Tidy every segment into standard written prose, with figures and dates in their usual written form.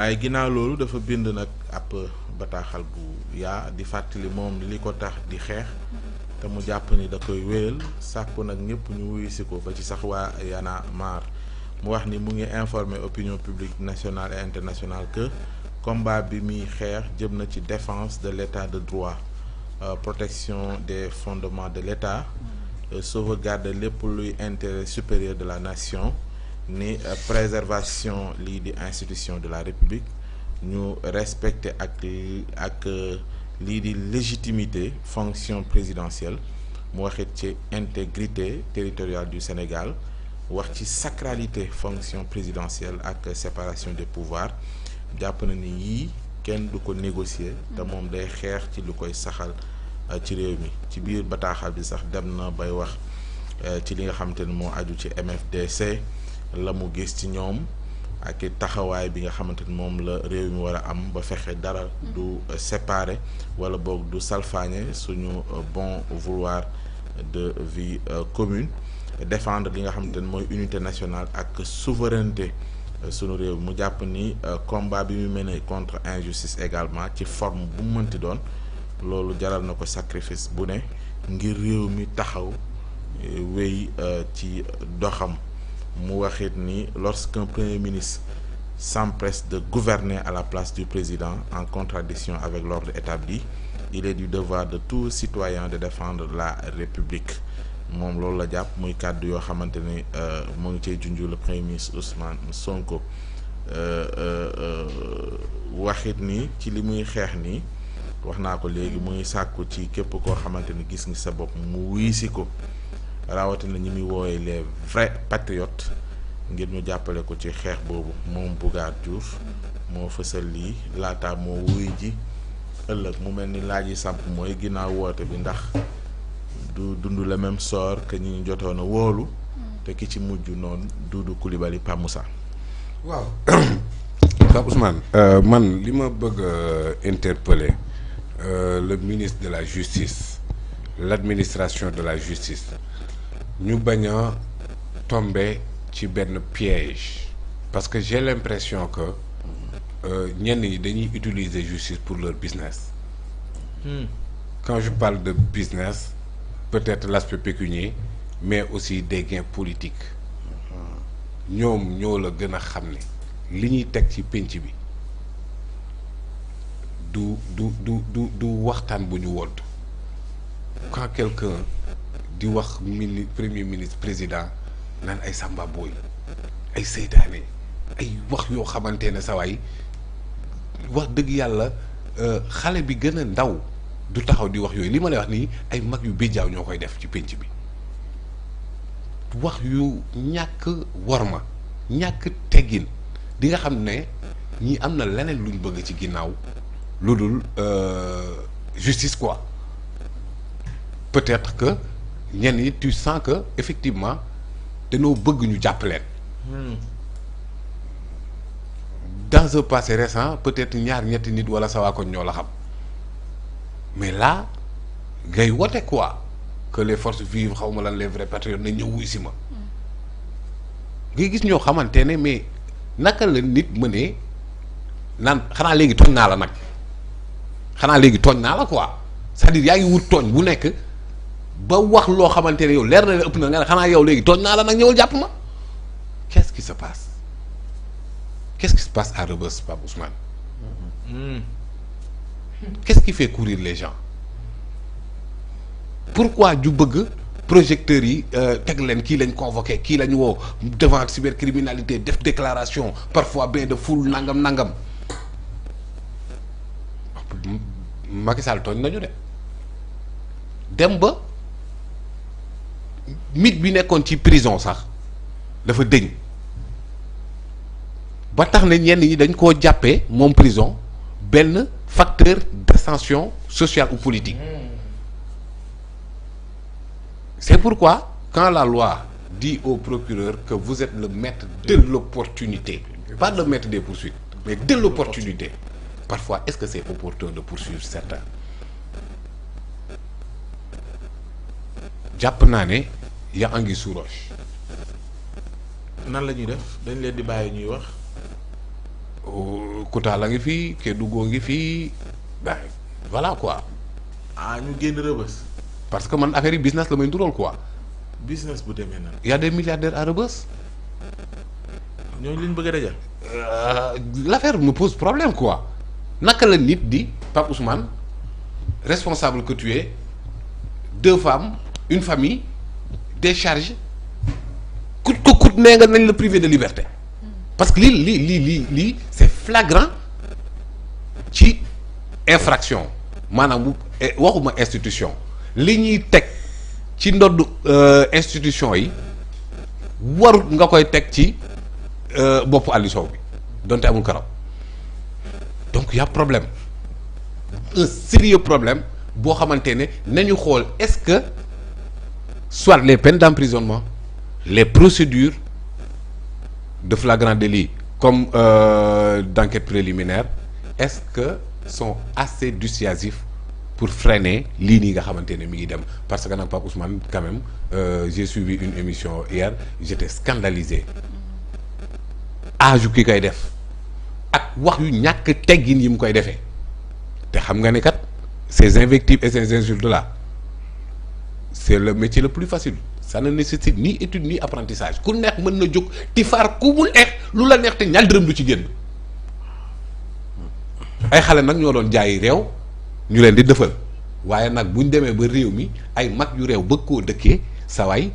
ay ginnaaw loolu dafa bind nag ab bataaxal bu yaa di fàttali moom li ko tax di xeex te mu jàpp ni da koy wéyal sàkku nag ñëpp ñu wuyu si ko ba ci sax waa Y'en a marre mu wax ni mu ngi informer opinion publique nationale et internationale que combat bi muy xeex jëm na ci défense de l'état de droit, protection des fondements de l'état, sauvegarde lépp luy intérêt supérieur de la nation, ni préservation lii di institution de la République, ñu respecter ak lii di légitimité fonction présidentielle, mu waxit ci intégrité territoriale du Sénégal, wax ci sacralité fonction présidentielle ak séparation des pouvoirs. Jàpp na ni yii kenn du ko négocier te moom day xeex ci lu koy saxal ci réew mi. Ci biir bataaxal bi sax dem na bay wax ci li nga xamante ne moo aju ci MFDC, la mu gis ci ñoom ak taxawaay bi nga xamante ni moom la réew mi war a am ba fexe dara du séparer wala boog du salfaañe suñu bon vouloir de vie commune, défendre li nga xamante ni mooy unité nationale ak souveraineté sunu réew. Mu jàpp ni combat bi mu mené contre injustice également ci forme bu mu mënti doon loolu jaral na ko sacrifice bu ne ngir réew mi taxaw wéy ci doxam. Mu waxit ni lorsqu'un premier ministre s'empresse de gouverner à la place du président en contradiction avec l'ordre établi, il est du devoir de tout citoyen de défendre la République. Moom loolu la jàpp muy kàddu yoo xamante ni mu ngi cay junju le premier ministre Ousmane Sonko waxit ni ci li muy xeex nii wax naa ko léegi muy sàkku ci képp koo xamante ni gis nga sa bopp mu wiisi ko, rawatina ñi muy woowee les vrais patriotes, ngir ñu jàppale ko ci xeex boobu. Moom Bougar Diouf moo fësal lii laata moo wuy ji ëllëg. mu mel ni laaj yi samp mooy ginnaaw woote bi ndax du dund le même sort que ñi jotoon a wóolu te ki ci mujj noonu Doudou Coulibaly Pa Moussa. waaw Pape Ousmane man li ma bëgg interpeller le ministre de la justice, l'administration de la justice, ñu bañ a tomber ci benn piège, parce que j'ai l'impression que ñenn ñi dañuy utiliser justice pour leur business. Quand je parle de business, peut-être l'aspect pécunier, mais aussi des gains politiques. ñoom ñoo la gën a xam ne li ñuy teg ci pénc bi du waxtaan bu ñu wodd. Quand quelqu'un di wax premier ministre président naan ay samba booy ay seytaane ay wax yoo xamante ne sa waay wax dëgg yàlla xale bi gën a ndaw du taxaw di wax yooyu. Li ma lay wax nii ay mag yu béjjaaw ñoo koy def ci pénc bi, wax yu ñàkk worma ñàkk teggin. di nga xam ne ñi am na leneen luñ bëgg ci ginnaaw lu dul justice quoi. Peut-être que ñenn ñi tu sens que effectivement dañoo bëgg ñu jàpp leen. Dans un passé récent peut-être ñaar ñetti nit wala sa waa ko ñoo la xam, mais là ngay wote quoi que les forces vives xaw ma lan les vrais patriotes nañ ñëw wuy si ma. ngay gis ñoo xamante ne mais naka la nit mënee naan xanaa léegi tooñ naa la nag, xanaa léegi tooñ naa la quoi. C'est-à-dire yaa ngi wut tooñ bu nekk ba wax loo xamante ne yow leer na la ëpp na nga ne xanaa yow léegi tooñ naa la nag ñëwal jàpp ma. Qu'est-ce qui se passe? Qu'est-ce qui se passe à Rebeuss, Pape Ousmane? Qu'est-ce qui fait courir les gens? Pourquoi ju bëgg projecteurs yi teg leen kii lañ convoqué kii lañ woo devant cybercriminalité def déclaration parfois bain de foule nangam. Macky Sall tooñ nañu de dem ba mit bi nekkoon ci prison sax dafa dëñ ba tax na ñenn ñi dañ koo jàppee moom prison benn facteur d'ascension sociale ou politique. C'est pourquoi quand la loi dit au procureur que vous êtes le maître de l'opportunité, pas le maître des poursuites, mais de l'opportunité, parfois est-ce que c'est opportun de poursuivre certains? jàpp naa ne y a anguille sous roche. nan la ñuy def dañ leen di bàyyi ñuy wax. Koutal a ngi fii Kédougou ngi fii ben voilà quoi. ñu génn Rebeuss. parce que man affaire yi business la may ndurool quoi. business bu demee nan. y a des milliardaires à Rebeuss. ñooñu liñ bëgg a dajal. L'affaire me pose problème quoi naka la nit di Pape Ousmane responsable que tu es 2 femmes une famille des charges coûte que coûte nee nga nañ la privé de liberté parce que lii c'est flagrant ci infraction maanaam bu waxuma institution li ñuy teg ci ndodd institution yi warut nga koy teg ci boppu Aliou Sow bi donte amul karaw donc y a problème un sérieux problème boo xamante ne nañu xool est-ce que soit les peines d'emprisonnement les procédures de flagrant délit comme d'enquête préliminaire est-ce que sont assez dissuasifs pour freiner lii nii nga xamante ne mi ngi dem parce que nag Pape Ousmane quand même j'ai suivi une émission hier j'étais scandalisé âge ki koy def ak wax yu ñàkk teggin yi mu koy defee te xam nga ne kat ces invectives et ces insultes là c'est le métier le plus facile ça ne nécessite ni étude ni apprentissage ku neex mën na jóg tifaar ku mu neex lu la neex te ñaar dërëm du ci génn ay xale nag ñoo doon jaayi réew ñu leen di dëfal waaye nag buñ demee ba réew mi ay mag yu réew bëgg koo dëkkee sa waay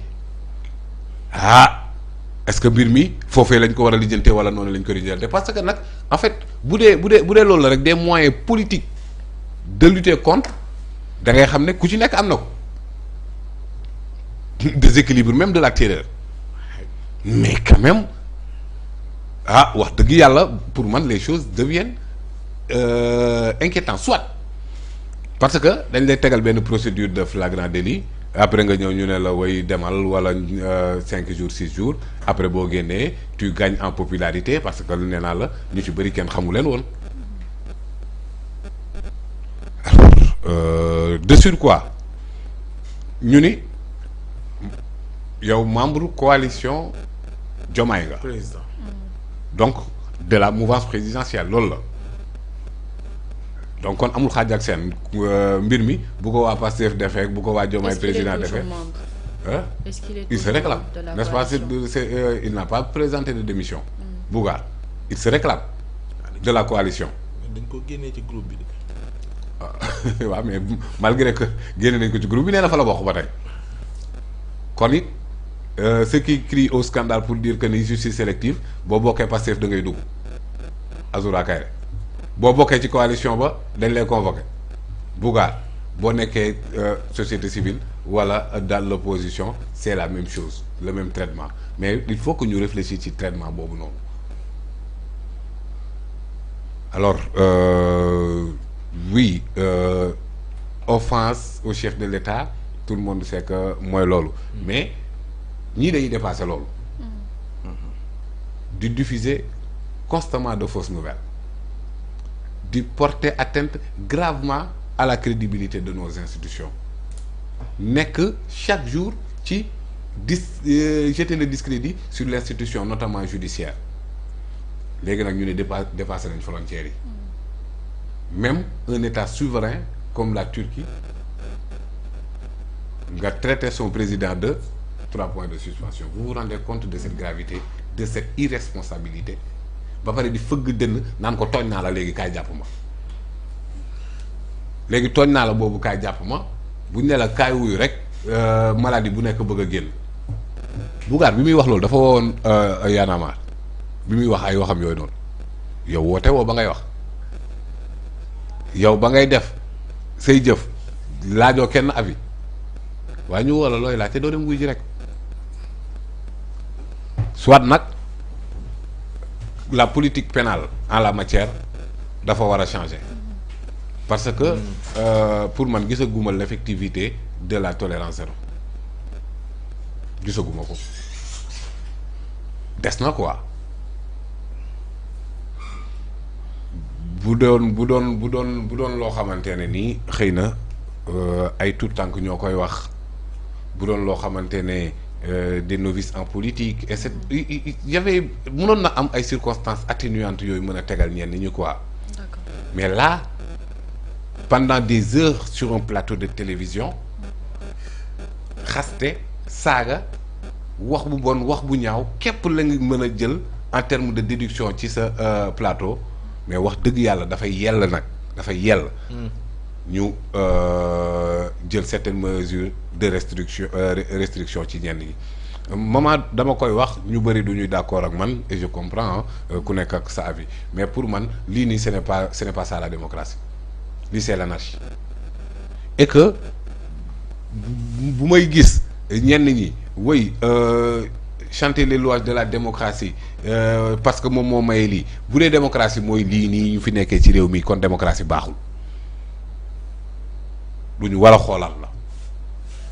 est-ce que mbir mi foofee lañ ko war a lijjante wala noonu lañ ko lijjante parce que nag en fait bu dee loolu la rek des moyens politiques de lutter contre da ngay xam ne ku ci nekk am na ko déséquilibre même de la terreur mais quand même wax dëgg yàlla pour man les choses deviennent inquiétantes soit parce que dañ lay tegal benn procédure de flagrant délit après nga ñëw ñu ne la way demal wala 5 jours 6 jours après boo génnee tu gagnes en popularité parce que nee naa la ñu ci bëri kenn xamu leen woon alors de surcroît ñu ni yow membre coalition Diomaye nga président. donc de la mouvance présidentielle loolu la donc kon amul xaaj ak seen mbir mi bu ko waa Pastef defee bu ko waa Diomaye président defee est-ce qu'il est il se réclame de la n'est-ce pas il n'a pas présenté de démission Bougane il se réclame de la coalition dañ ko génnee ci groupe bi de. waaw mais malgré que génne nañ ko ci groupe bi nee na fa la bokk ba tey kon it ceux qui crient au scandale pour dire que ni justice sélective boo bokkee Pastef da ngay dugg Azoura Kayre boo bokkee ci coalition ba dañ lay convoqué Bougane boo nekkee société civile wala dans l'opposition c'est la même chose le même traitement mais il faut que ñu réfléchir ci traitement boobu noonu alors oui offense au chef de l'État tout le monde sait que mooy loolu mais ñii dañuy dépasser loolu di diffuser constamment de fausses nouvelles di porter atteinte gravement à la crédibilité de nos institutions nekk chaque jour ci jeter le discrédit sur l'institution notamment judiciaire léegi nag ñu ne dépassé nañ frontières yi même un état souverain comme la Turquie nga traiter son président de 3 points de suspension vous vous rendez compte de cette gravité de cette irresponsabilité ba pare di fëgg dënn naan ko tooñ naa la léegi kaay jàpp ma léegi tooñ naa la boobu kaay jàpp ma buñ ne la kaay wuyu rek maladie bu nekk bëgg a génn Bougane bi muy wax loolu dafa woon Y'en a marre bi muy wax ay waxam yooyu noonu yow woote woo ba ngay wax yow ba ngay def say jëf laajoo kenn avis waaye ñu woo la looy laaj te doo dem wuy ji rek soit nag la politique pénale en la matière dafa war a changer parce que pour man gisaguma l'effectivité de la tolérance zéro gisaguma ko des na quoi bu doon loo xamante ne nii xëy na ay tout tànk ñoo koy wax bu doon loo xamante ne des novices en politique et il y avait mënoon na am ay circonstances atténuantes yooyu mën a tegal ñenn ñi quoi. D'accord. Mais là pendant des heures sur un plateau de télévision xaste saaga wax bu bon wax bu ñaaw képp la nga mën a jël en termes de déduction ci sa plateau mais wax dëgg yàlla dafay yell nag dafay yell ñu jël certaines mesures de restriction ci ñenn yi moment dama koy wax ñu bëri du ñuy d'accord ak man et je comprends ku nekk ak sa avis mais pour man lii nii ce n'est pas ça la démocratie lii c'est l'anarchie et que bu may gis ñenn ñi woy chanter les louanges de la démocratie parce que moom moo maye lii bu dee démocratie mooy lii nii ñu fi nekkee ci réew mi kon démocratie baaxul lu ñu war a xoolal la.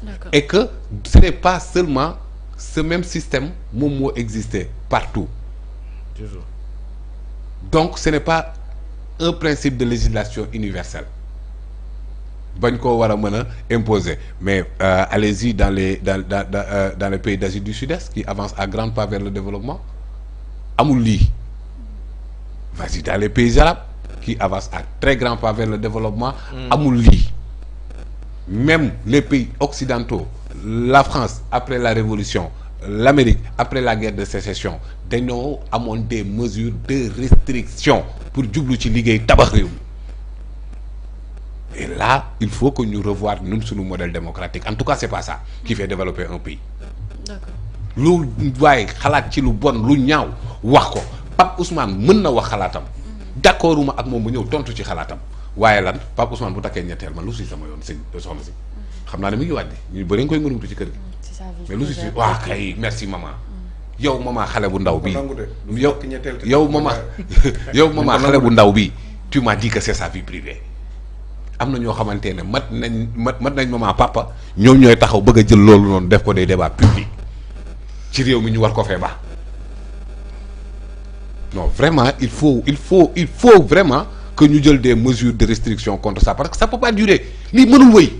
D'accord. Et que ce n'est pas seulement ce même système moom moo exister partout. toujours. Donc ce n'est pas un principe de législation universelle bañ koo war a mën a imposer mais allez-y dans les pays d'Asie du Sud-Est qui avancent à grands pas vers le développement amul lii. Vas-y dans les pays arabes qui avancent à très grands pas vers le développement amul lii. Même les pays occidentaux la France après la Révolution l'Amérique après la guerre de sécession dañoo amoon des mesures de restriction pour jublu ci liggéey tabax réew mi et là il faut que ñu revoir ñun suñu modèle démocratique en tout cas c'est pas ça qui fait développer un pays. D'accord. lu waaye xalaat ci lu bon lu ñaaw wax ko Pape Ousmane mën na wax xalaatam d'accorduma ak moom mu ñëw tontu ci xalaatam waaye lan Pape Ousmane bu takkee ñetteel man lu si sama yoon sëñ soxna si xam naa ne mi ngi wàddi ñu bëri nga koy ngërumtu ci kër gi C'est ça, mais lu si waa kay merci maman yow maman xale bu ndaw bi yow maman yow maman xale bu ndaw bi tu m'as dit que c'est sa vie privée am na ñoo xamante ne mat nañ maman papa ñoom ñooy taxaw bëgg a jël loolu noonu def ko des débats publics ci réew mi ñu war ko fee baax non vraiment il faut vraiment que ñu jël des mesures de restriction contre ça parce que ça peut pas durer lii mënul wëy.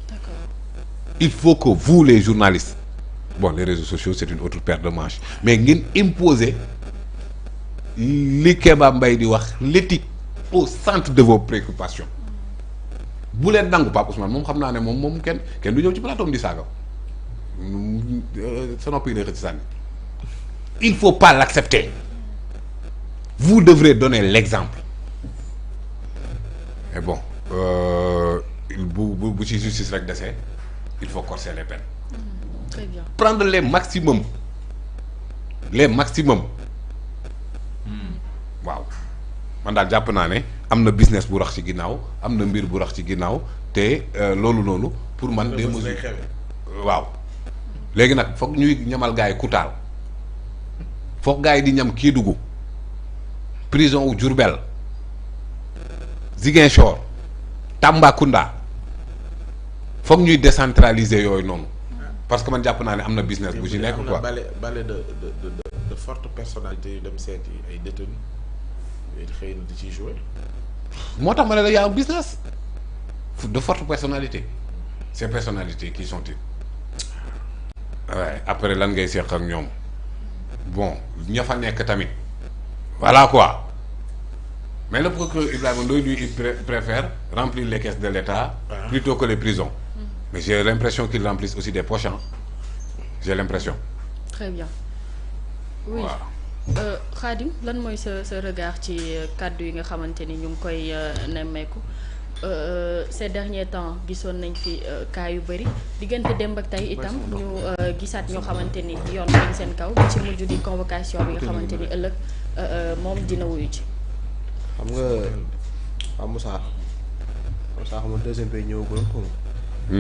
D'accord. Il faut que vous les journalistes bon les réseaux sociaux c'est une autre paire de manches mais ngeen imposer li Kéba Mbaye di wax l'éthique au centre de vos préoccupations bu leen nangu Pape Ousmane moom xam naa ne moom kenn du ñëw ci plateau di saaga sa noppi yi day xëcc sànni il faut pas l'accepter vous devrez donner l'exemple et bon bu ci justice rek dese il faut corser les peines. Très bien. Prendre les maximums waaw man daal jàpp naa ne am na business bu rax ci ginnaaw am na mbir bu rax ci ginnaaw te loolu noonu pour man des mesures waaw léegi nag foog ñuy ñamal gars yi Koutal foog gars yi di ñam Kédougou prison wu Diourbel Ziguinchor Tambacounda foog ñuy décentraliser yooyu noonu parce que man jàpp naa ne am na business bu ci nekk quoi. am na bale de forte personnalité yu dem seeti ay détenus xëy na di ciy jouer. moo tax ma ne la y a un business de forte personnalité ces personnalités qui sont-ils waaye après lan ngay seq ak ñoom bon ña fa nekk tamit voilà quoi mais le procureur Ibrahima Ndoye lui il préfère remplir les caisses de l'État plutôt que les prisons mais j'ai l'impression qu'ils remplissent aussi des poches j'ai l'impression. Très bien. Oui. Wow. Khadim lan mooy sa regard ci kàddu yi nga xamante ni ñu ngi koy nemmeeku ces derniers temps gisoon nañ fi cas yu bëri diggante démb ak tey itam ñu gisaat ñoo xamante ni yoon nañ seen kaw bi ci mujj di convocation bi nga xamante ni ëllëg moom dina wuyu ci. xam nga Moussa xam nga deuxième pays ñëwagul ko